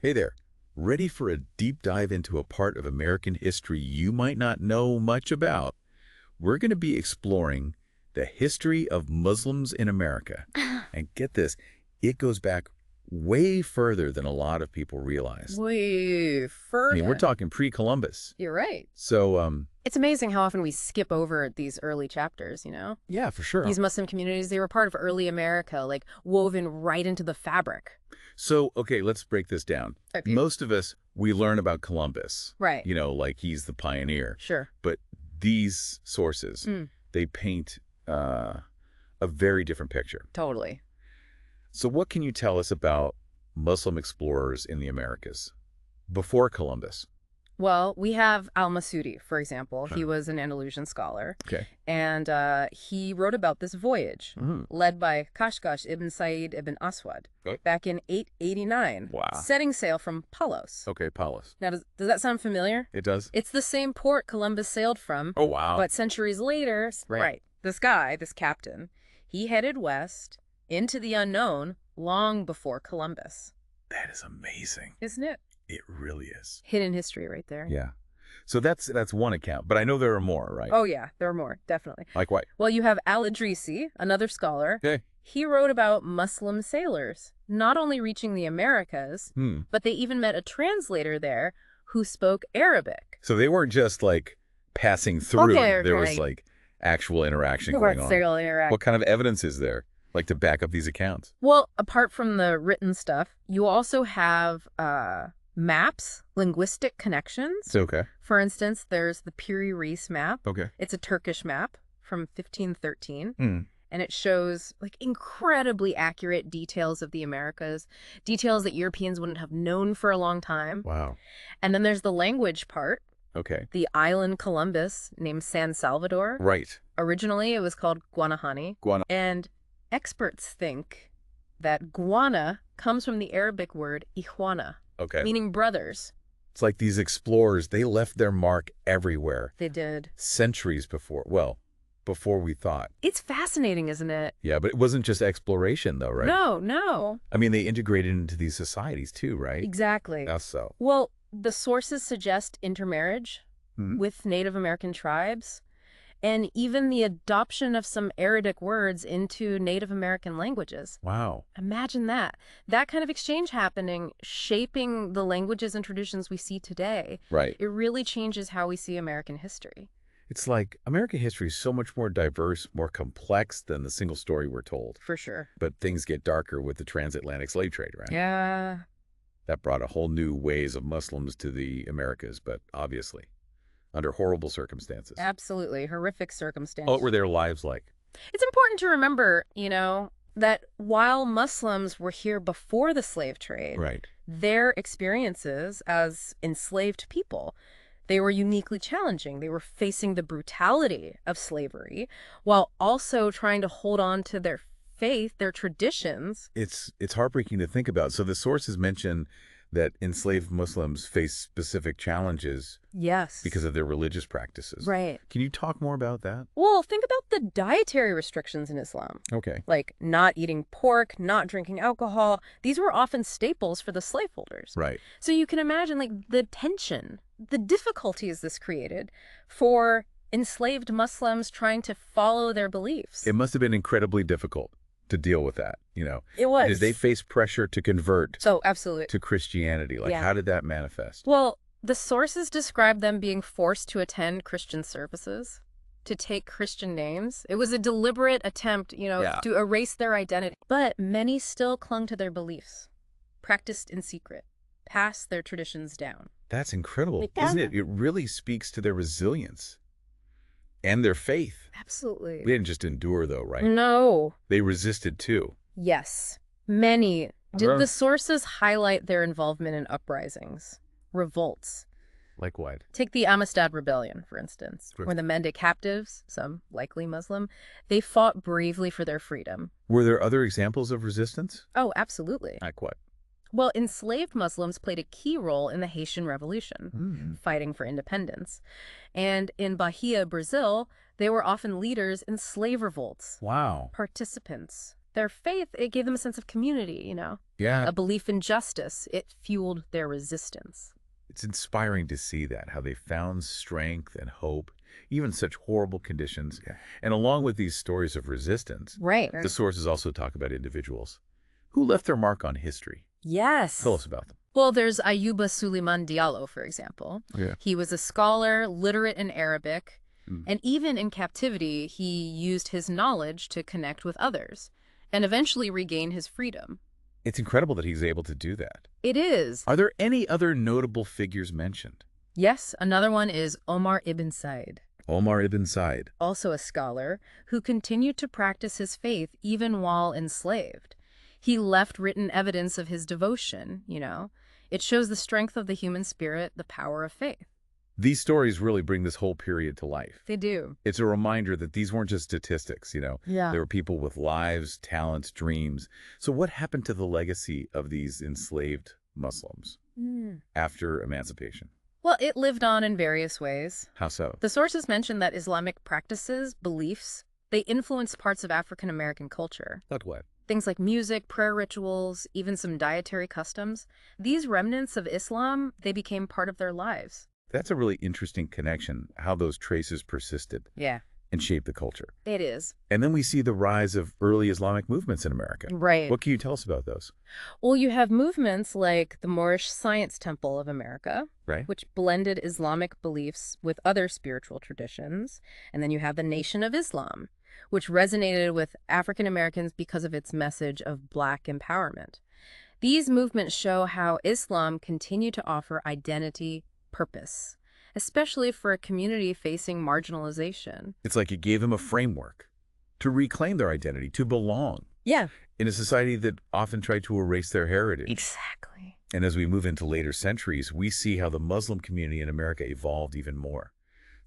Hey there. Ready for a deep dive into a part of American history you might not know much about? We're going to be exploring the history of Muslims in America. And get this, it goes back way further than a lot of people realize. Way further. I mean, we're talking pre-Columbus. You're right. So, It's amazing how often we skip over these early chapters, you know? yeah, for sure. These Muslim communities, they were part of early America, like woven right into the fabric. So, okay, let's break this down. Okay. Most of us, we learn about Columbus. Right. You know, like he's the pioneer. Sure. But these sources, they paint a very different picture. Totally. So what can you tell us about Muslim explorers in the Americas before Columbus? Well, we have Al-Masudi, for example. He was an Andalusian scholar. Okay. And he wrote about this voyage led by Kashkash ibn Sa'id ibn Aswad back in 889. Wow. Setting sail from Palos. Okay, Paulus. Now, does that sound familiar? It does? It's the same port Columbus sailed from. Oh, wow. But centuries later, this guy, this captain, he headed west into the unknown long before Columbus. That is amazing. Isn't it? It really is. Hidden history right there. Yeah. So that's one account, but I know there are more, right? Oh, yeah, there are more, definitely. Like what? Well, you have Al-Idrisi, another scholar. Okay. He wrote about Muslim sailors, not only reaching the Americas, but they even met a translator there who spoke Arabic. So they weren't just like passing through. There was like actual interaction going on. What kind of evidence is there, like to back up these accounts? Well, apart from the written stuff, you also have maps, linguistic connections. Okay. For instance, there's the Piri-Reis map. Okay. It's a Turkish map from 1513. And it shows like incredibly accurate details of the Americas, details that Europeans wouldn't have known for a long time. Wow. And then there's the language part. Okay. The island Columbus, named San Salvador. Right. Originally, it was called Guanahani. And experts think that guana comes from the Arabic word ikhwana, meaning brothers. It's like these explorers, they left their mark everywhere. They did. Centuries before, well, before we thought. It's fascinating, isn't it? Yeah, but it wasn't just exploration though, right? No, no. I mean, they integrated into these societies too, right? Exactly. How so? Well, the sources suggest intermarriage with Native American tribes, and even the adoption of some Arabic words into Native American languages. Wow. Imagine that. That kind of exchange happening, shaping the languages and traditions we see today. Right. It really changes how we see American history. It's like American history is so much more diverse, more complex than the single story we're told. For sure. But things get darker with the transatlantic slave trade, right? Yeah. That brought a whole new ways of Muslims to the Americas, but obviously under horrible circumstances. Absolutely. Horrific circumstances. What were their lives like? It's important to remember, you know, that while Muslims were here before the slave trade, their experiences as enslaved people, they were uniquely challenging. They were facing the brutality of slavery while also trying to hold on to their faith, their traditions. It's heartbreaking to think about. So the sources mention that enslaved Muslims face specific challenges because of their religious practices. Right. Can you talk more about that? Well, think about the dietary restrictions in Islam. Okay. Like not eating pork, not drinking alcohol. These were often staples for the slaveholders. Right. So you can imagine like the tension, the difficulties this created for enslaved Muslims trying to follow their beliefs. It must have been incredibly difficult to deal with that, you know. It was. Did they face pressure to convert absolutely. to Christianity? Like, how did that manifest? Well, the sources describe them being forced to attend Christian services, to take Christian names. It was a deliberate attempt, you know, to erase their identity. But many still clung to their beliefs, practiced in secret, passed their traditions down. That's incredible, isn't it? It really speaks to their resilience. And their faith. Absolutely. They didn't just endure, though, right? No. They resisted, too. Yes. Many. Did the sources highlight their involvement in uprisings, revolts? Like what? Take the Amistad Rebellion, for instance, where the Mende captives, some likely Muslim, they fought bravely for their freedom. Were there other examples of resistance? Oh, absolutely. Like what? Well, enslaved Muslims played a key role in the Haitian Revolution, fighting for independence. And in Bahia, Brazil, they were often leaders in slave revolts. Wow. Participants. Their faith, it gave them a sense of community, Yeah. a belief in justice. It fueled their resistance. It's inspiring to see that, how they found strength and hope, even such horrible conditions. Yeah. And along with these stories of resistance, Right. the sources also talk about individuals who left their mark on history. Yes. Tell us about them. Well, there's Ayuba Suleiman Diallo, for example. Yeah. He was a scholar, literate in Arabic, and even in captivity, he used his knowledge to connect with others and eventually regain his freedom. It's incredible that he's able to do that. It is. Are there any other notable figures mentioned? Yes, another one is Omar ibn Said. Omar ibn Said. Also a scholar who continued to practice his faith even while enslaved. He left written evidence of his devotion, It shows the strength of the human spirit, the power of faith. These stories really bring this whole period to life. They do. It's a reminder that these weren't just statistics, Yeah. There were people with lives, talents, dreams. So what happened to the legacy of these enslaved Muslims after emancipation? Well, it lived on in various ways. How so? The sources mention that Islamic practices, beliefs, they influenced parts of African American culture. Like what? Things like music, prayer rituals, even some dietary customs. These remnants of Islam, they became part of their lives. That's a really interesting connection, how those traces persisted Yeah. and shaped the culture. It is. And then we see the rise of early Islamic movements in America. Right. What can you tell us about those? Well, you have movements like the Moorish Science Temple of America, Right. which blended Islamic beliefs with other spiritual traditions. And then you have the Nation of Islam, which resonated with African Americans because of its message of Black empowerment. These movements show how Islam continued to offer identity, purpose, especially for a community facing marginalization. It's like it gave them a framework to reclaim their identity, to belong Yeah. in a society that often tried to erase their heritage. Exactly. And as we move into later centuries, we see how the Muslim community in America evolved even more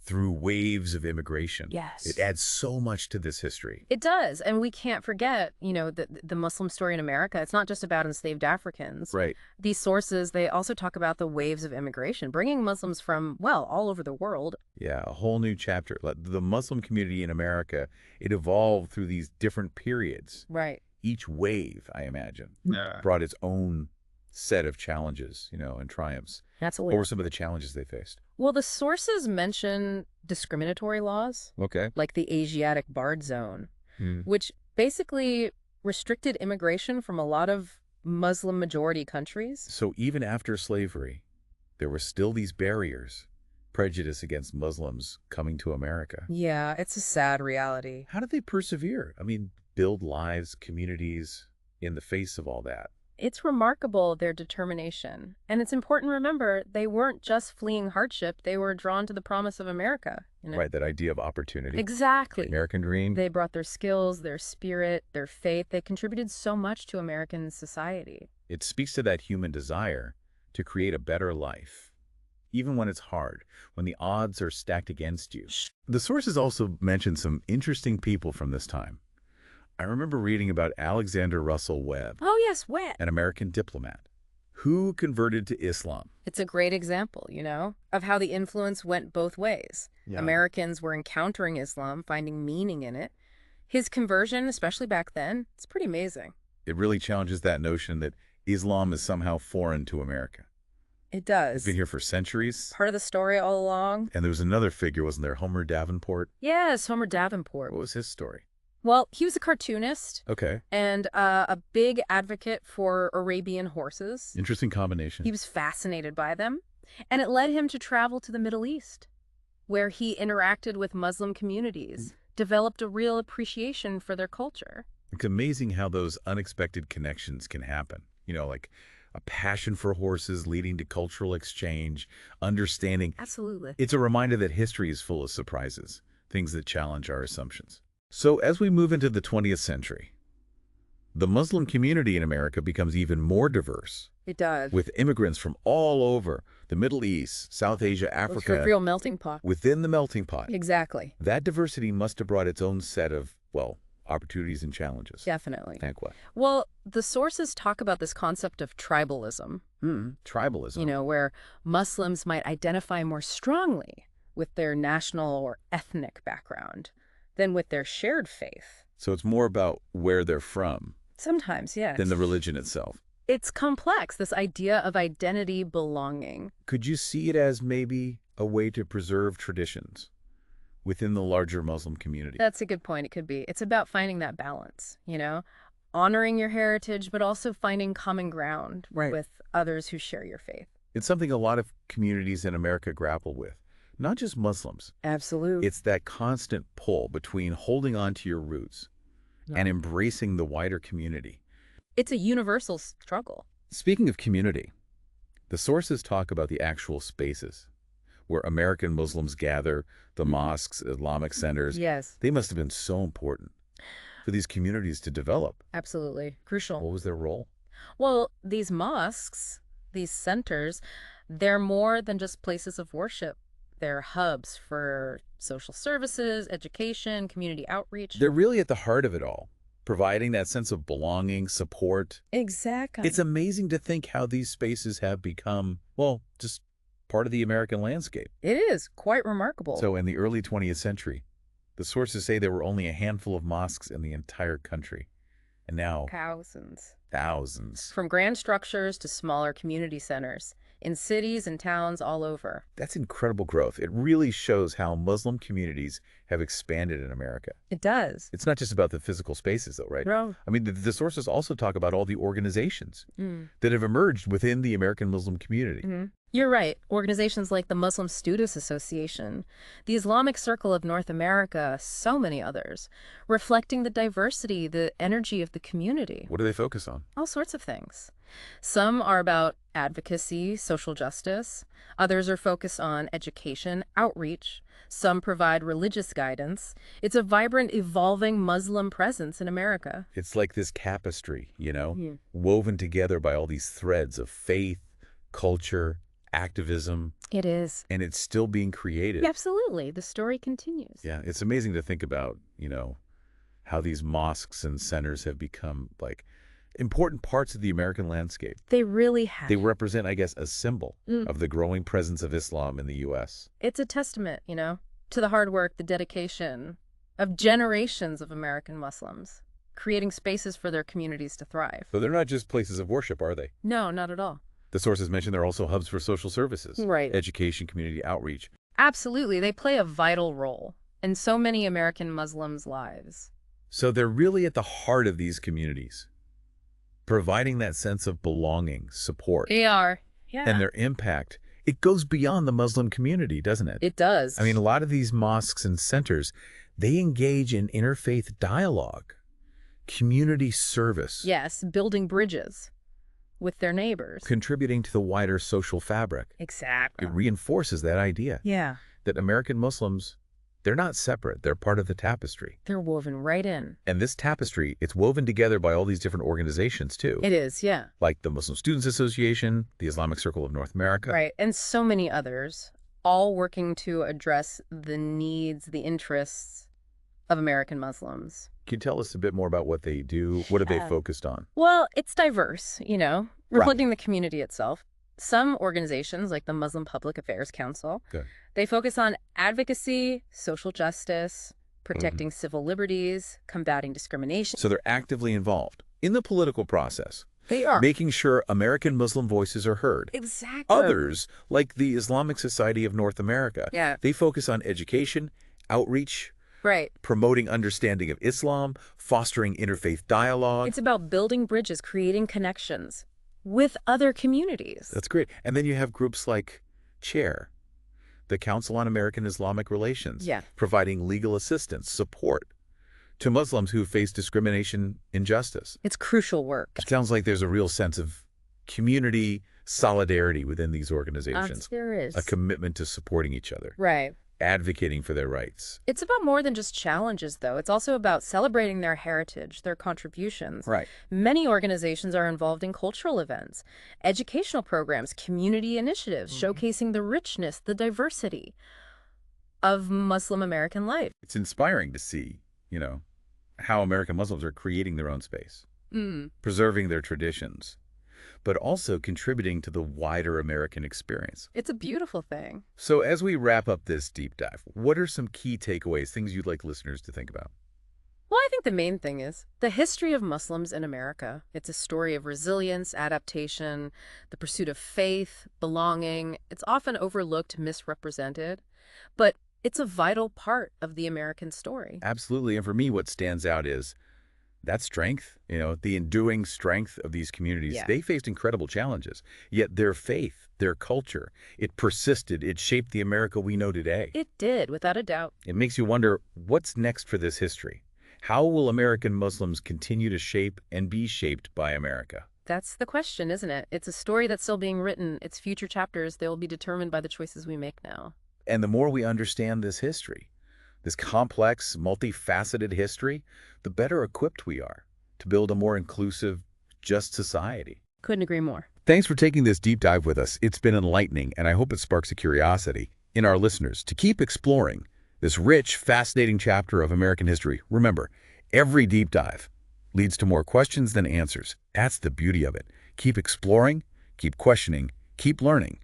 through waves of immigration. Yes. It adds so much to this history. It does. And we can't forget, the Muslim story in America. It's not just about enslaved Africans. Right. These sources, they also talk about the waves of immigration, bringing Muslims from, well, all over the world. Yeah, a whole new chapter. Like, the Muslim community in America, it evolved through these different periods. Right. Each wave, I imagine, brought its own set of challenges, and triumphs. Absolutely. What were some of the challenges they faced? Well, the sources mention discriminatory laws, Okay. like the Asiatic Barred Zone, which basically restricted immigration from a lot of Muslim-majority countries. So even after slavery, there were still these barriers, prejudice against Muslims coming to America. Yeah, it's a sad reality. How did they persevere? I mean, build lives, communities in the face of all that. It's remarkable, their determination. And it's important to remember, they weren't just fleeing hardship, they were drawn to the promise of America. Right, that idea of opportunity. Exactly. The American dream. They brought their skills, their spirit, their faith. They contributed so much to American society. It speaks to that human desire to create a better life, even when it's hard, when the odds are stacked against you. The sources also mention some interesting people from this time. I remember reading about Alexander Russell Webb, Oh, yes, Webb. an American diplomat, who converted to Islam. It's a great example, of how the influence went both ways. Yeah. Americans were encountering Islam, finding meaning in it. His conversion, especially back then, it's pretty amazing. It really challenges that notion that Islam is somehow foreign to America. It does. It's been here for centuries. Part of the story all along. And there was another figure, wasn't there? Homer Davenport. Yes, Homer Davenport. What was his story? Well, he was a cartoonist Okay. and a big advocate for Arabian horses. Interesting combination. He was fascinated by them, and it led him to travel to the Middle East, where he interacted with Muslim communities, developed a real appreciation for their culture. It's amazing how those unexpected connections can happen. Like a passion for horses leading to cultural exchange, understanding. Absolutely. It's a reminder that history is full of surprises, things that challenge our assumptions. So as we move into the 20th century, the Muslim community in America becomes even more diverse, It does. with immigrants from all over the Middle East, South Asia, It's Africa, a real melting pot. within the melting pot. Exactly. That diversity must have brought its own set of, opportunities and challenges. Definitely. Like what? Well, the sources talk about this concept of tribalism, Tribalism. where Muslims might identify more strongly with their national or ethnic background than with their shared faith. So it's more about where they're from Sometimes, yes. than the religion itself. It's complex, this idea of identity belonging. Could you see it as maybe a way to preserve traditions within the larger Muslim community? That's a good point. It could be. It's about finding that balance, honoring your heritage, but also finding common ground with others who share your faith. It's something a lot of communities in America grapple with, not just Muslims. Absolutely. It's that constant pull between holding on to your roots and embracing the wider community. It's a universal struggle. Speaking of community, the sources talk about the actual spaces where American Muslims gather, the mosques, Islamic centers. Yes. They must have been so important for these communities to develop. Absolutely. Crucial. What was their role? Well, these mosques, these centers, they're more than just places of worship. They're hubs for social services, education, community outreach. They're really at the heart of it all, providing that sense of belonging, support. Exactly. It's amazing to think how these spaces have become, well, just part of the American landscape. It is quite remarkable. So in the early 20th century, the sources say there were only a handful of mosques in the entire country. And now, thousands. From grand structures to smaller community centers, in cities and towns all over. That's incredible growth. It really shows how Muslim communities have expanded in America. It does. It's not just about the physical spaces, though, right? No. I mean, the sources also talk about all the organizations that have emerged within the American Muslim community. You're right. Organizations like the Muslim Students Association, the Islamic Circle of North America, so many others, reflecting the diversity, the energy of the community. What do they focus on? All sorts of things. Some are about advocacy, social justice. Others are focused on education, outreach. Some provide religious guidance. It's a vibrant, evolving Muslim presence in America. It's like this tapestry, woven together by all these threads of faith, culture, activism. It is. And it's still being created. Absolutely. The story continues. Yeah, it's amazing to think about, how these mosques and centers have become, like, important parts of the American landscape. They really have. They represent, I guess, a symbol of the growing presence of Islam in the U.S. It's a testament, to the hard work, the dedication of generations of American Muslims, creating spaces for their communities to thrive. So they're not just places of worship, are they? No, not at all. The sources mentioned they're also hubs for social services, education, community outreach. Absolutely. They play a vital role in so many American Muslims' lives. So they're really at the heart of these communities, providing that sense of belonging, support. They are, yeah. And their impact, it goes beyond the Muslim community, doesn't it? It does. I mean, a lot of these mosques and centers, they engage in interfaith dialogue, community service. Yes, building bridges with their neighbors. Contributing to the wider social fabric. Exactly. It reinforces that idea. Yeah. That American Muslims, they're not separate. They're part of the tapestry. They're woven right in. And this tapestry, it's woven together by all these different organizations, too. It is, yeah. Like the Muslim Students Association, the Islamic Circle of North America. Right, and so many others, all working to address the needs, the interests of American Muslims. Can you tell us a bit more about what they do? What are they focused on? Well, it's diverse, reflecting the community itself. Some organizations, like the Muslim Public Affairs Council, they focus on advocacy, social justice, protecting civil liberties, combating discrimination. So they're actively involved in the political process. They are. Making sure American Muslim voices are heard. Exactly. Others, like the Islamic Society of North America, they focus on education, outreach, promoting understanding of Islam, fostering interfaith dialogue. It's about building bridges, creating connections with other communities. That's great. And then you have groups like CHAIR, the Council on American Islamic Relations, providing legal assistance, support to Muslims who face discrimination, injustice. It's crucial work. It sounds like there's a real sense of community solidarity within these organizations. There is. A commitment to supporting each other. Right. Advocating for their rights. It's about more than just challenges, though. It's also about celebrating their heritage, their contributions. Right. Many organizations are involved in cultural events, educational programs, community initiatives, showcasing the richness, the diversity of Muslim American life. It's inspiring to see, how American Muslims are creating their own space, preserving their traditions, but also contributing to the wider American experience. It's a beautiful thing. So as we wrap up this deep dive, what are some key takeaways, things you'd like listeners to think about? Well, I think the main thing is the history of Muslims in America. It's a story of resilience, adaptation, the pursuit of faith, belonging. It's often overlooked, misrepresented, but it's a vital part of the American story. Absolutely. And for me, what stands out is that strength, the enduring strength of these communities. Yeah. They faced incredible challenges, yet their faith, their culture, it persisted. It shaped the America we know today. It did, without a doubt. It makes you wonder, what's next for this history? How will American Muslims continue to shape and be shaped by America? That's the question, isn't it? It's a story that's still being written. Its future chapters, they'll be determined by the choices we make now. And the more we understand this history, this complex, multifaceted history, the better equipped we are to build a more inclusive, just society. Couldn't agree more. Thanks for taking this deep dive with us. It's been enlightening, and I hope it sparks a curiosity in our listeners to keep exploring this rich, fascinating chapter of American history. Remember, every deep dive leads to more questions than answers. That's the beauty of it. Keep exploring, keep questioning, keep learning,